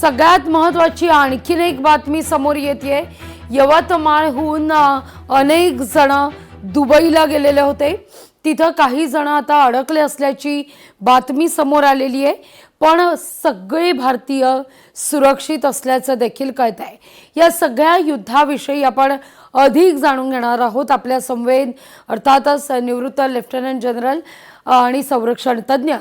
सगळ्यात महत्त्वाची आणखीन एक बातमी समोर येते। यवतमाळहून अनेक जण दुबईला गेलेले होते। तिथं काही जण आता अडकले असल्याची बातमी समोर आलेली आहे। पण सगळे भारतीय सुरक्षित असल्याचं देखील कळत आहे। या सगळ्या युद्धाविषयी आपण अधिक जाणून घेणार आहोत। आपल्या संवेद अर्थातच निवृत्त लेफ्टनंट जनरल आणि संरक्षण तज्ञ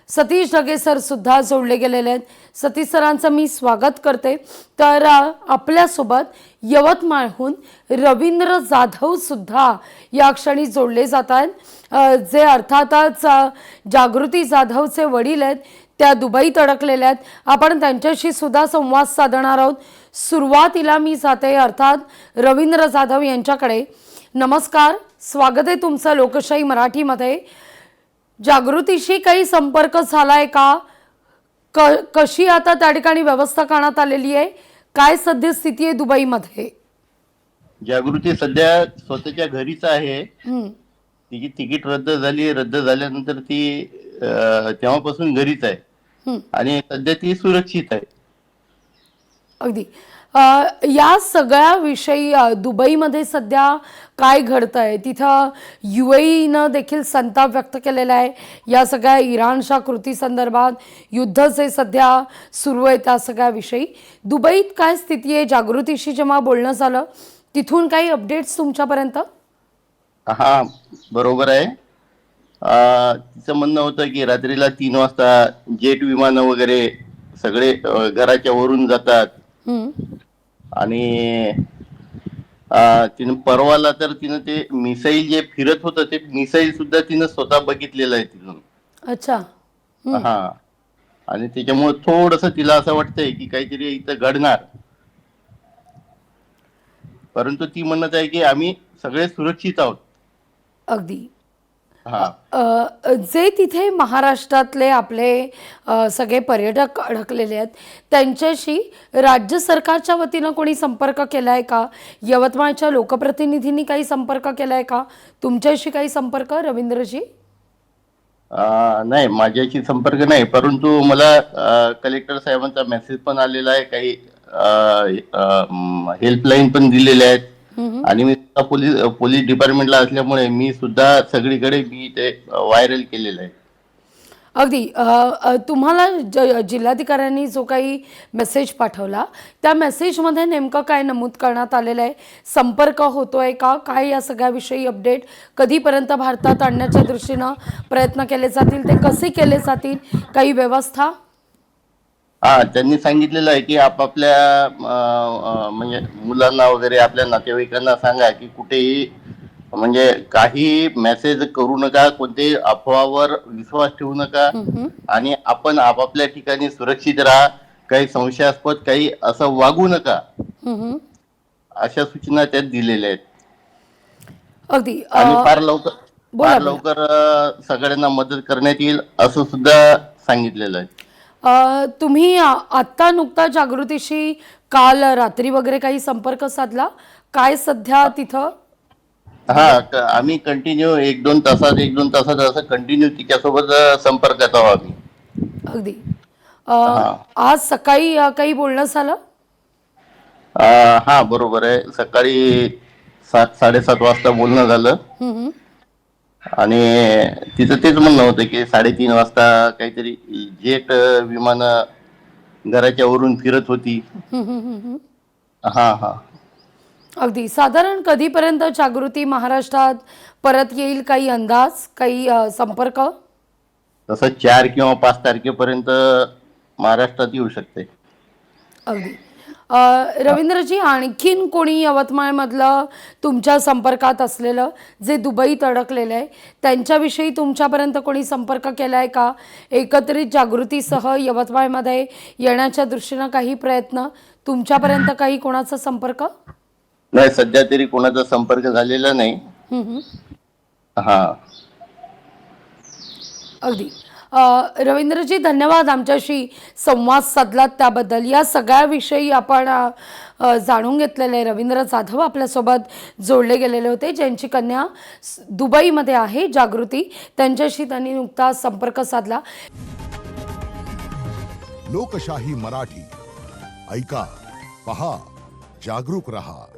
सतीश ढगे सर सुद्धा जोडले गेलेले आहेत। सतीश सरांचं मी स्वागत करते। तर आपल्या सोबत यवतमाळहून रवींद्र जाधव सुद्धा या क्षणी जोडले जात आहेत, जे अर्थातच जागृती जाधवचे वडील आहेत। त्या दुबईत अडकलेल्या आहेत। आपण त्यांच्याशी सुद्धा संवाद साधणार आहोत। सुरुवातीला मी जाते अर्थात रवींद्र जाधव यांच्याकडे। नमस्कार, स्वागत आहे तुमचं लोकशाही मराठीमध्ये। जागृतीशी काही संपर्क झालाय का? कशी आता त्या ठिकाणी व्यवस्था करण्यात आलेली आहे? काय सध्या स्थिती आहे दुबईमध्ये? जागृती सध्या स्वतःच्या घरीच आहे। तिची तिकीट रद्द झाली। रद्द झाल्यानंतर ती तेव्हापासून घरीच आहे आणि सध्या ती सुरक्षित आहे। अगदी या सगळ्या विषयी दुबईमध्ये सध्या काय घडतंय? तिथं UAEनं देखील संताप व्यक्त केलेला आहे या सगळ्या इराणच्या कृती संदर्भात। युद्ध जे सध्या सुरू आहे त्या सगळ्या विषयी दुबईत काय स्थिती आहे? जागृतीशी जेव्हा बोलणं झालं तिथून काही अपडेट्स तुमच्यापर्यंत? हा, बरोबर आहे। तिचं म्हणणं होतं की रात्रीला 3 वाजता जेट विमानं वगैरे सगळे घराच्या वरून जातात आणि तिनं परवाला तर तिनं ते मिसाईल जे फिरत होतं ते मिसाईल सुद्धा तिनं स्वतः बघितलेलं आहे तिथून। अच्छा। हा, आणि त्याच्यामुळे थोडंसं तिला असं वाटतंय की काहीतरी इथं घडणार, परंतु ती म्हणत आहे की आम्ही सगळे सुरक्षित आहोत। अगदी जे तिथे महाराष्ट्रातले आपले सगळे पर्यटक अडकलेले आहेत त्यांच्याशी राज्य सरकारच्या वतीनं कोणी संपर्क केलाय का? यवतमाळच्या लोकप्रतिनिधींनी काही संपर्क केलाय का? तुमच्याशी काही संपर्क रवींद्रजी? नाही, माझ्याशी संपर्क नाही, परंतु मला कलेक्टर साहेबांचा मेसेज पण आलेला आहे। काही हेल्पलाईन पण दिलेल्या आहेत आणि मी पोलीस डिपार्टमेंटला असल्यामुळे मी सुद्धा सगळीकडे मी ते व्हायरल केलेलं आहे। अगदी तुम्हाला जिल्हाधिकाऱ्यांनी जो काही मेसेज पाठवला त्या मेसेजमध्ये नेमकं काय नमूद करण्यात आलेलं आहे? संपर्क होतोय का? काय या सगळ्याविषयी अपडेट? कधीपर्यंत भारतात आणण्याच्या दृष्टीनं प्रयत्न केले जातील? ते कसे केले जातील? काही व्यवस्था? त्यांनी सांगितलेलं आहे की आपापल्या म्हणजे मुलांना वगैरे आपल्या नातेवाईकांना सांगा की कुठेही म्हणजे काही मेसेज करू नका, कोणत्याही अफवावर विश्वास ठेवू नका आणि आपण आपापल्या ठिकाणी सुरक्षित राहा। काही संशयास्पद काही असं वागू नका, अशा सूचना त्यात दिलेल्या आहेत। अगदी आणि फार लवकर सगळ्यांना मदत करण्यात येईल असं सुद्धा सांगितलेलं आहे। तुम्ही आत्ता नुकता जागृतीशी काल रात्री वगैरे काही संपर्क साधला? काय सध्या तिथं? आम्ही कंटिन्यू 1-2 तासात असं कंटिन्यू तिच्यासोबत संपर्कात आहोत आम्ही। अगदी आज सकाळी काही बोलणं झालं? हा, बरोबर आहे। सकाळी 7-7:30 वाजता बोलणं झालं आणि तिचं तेच म्हणणं होतं की 3:30 वाजता काहीतरी जेट विमानं घराच्या वरून फिरत होती। अगदी साधारण कधीपर्यंत जागृती महाराष्ट्रात परत येईल? काही अंदाज, काही संपर्क? तसं 4 किंवा 5 तारखेपर्यंत महाराष्ट्रात येऊ शकते। अगदी रवींद्रजी, आणखीन कोणी यवतमाळमधलं तुमच्या संपर्कात असलेलं जे दुबईत अडकलेलं आहे त्यांच्याविषयी तुमच्यापर्यंत कोणी संपर्क केलाय का? एकत्रित जागृतीसह यवतमाळमध्ये येण्याच्या दृष्टीनं काही प्रयत्न तुमच्यापर्यंत? काही कोणाचा संपर्क? नाही, सध्या तरी कोणाचा संपर्क झालेला नाही। अगदी रवींद्रजी, धन्यवाद आमच्याशी संवाद साधलात त्याबद्दल। या सगळ्या विषयी आपण जाणून घेतलेलं आहे। रवींद्र जाधव आपल्यासोबत जोडले गेलेले होते, ज्यांची कन्या दुबईमध्ये आहे जागृती। त्यांच्याशी त्यांनी नुकताच संपर्क साधला। लोकशाही मराठी ऐका, पहा, जागरूक रहा.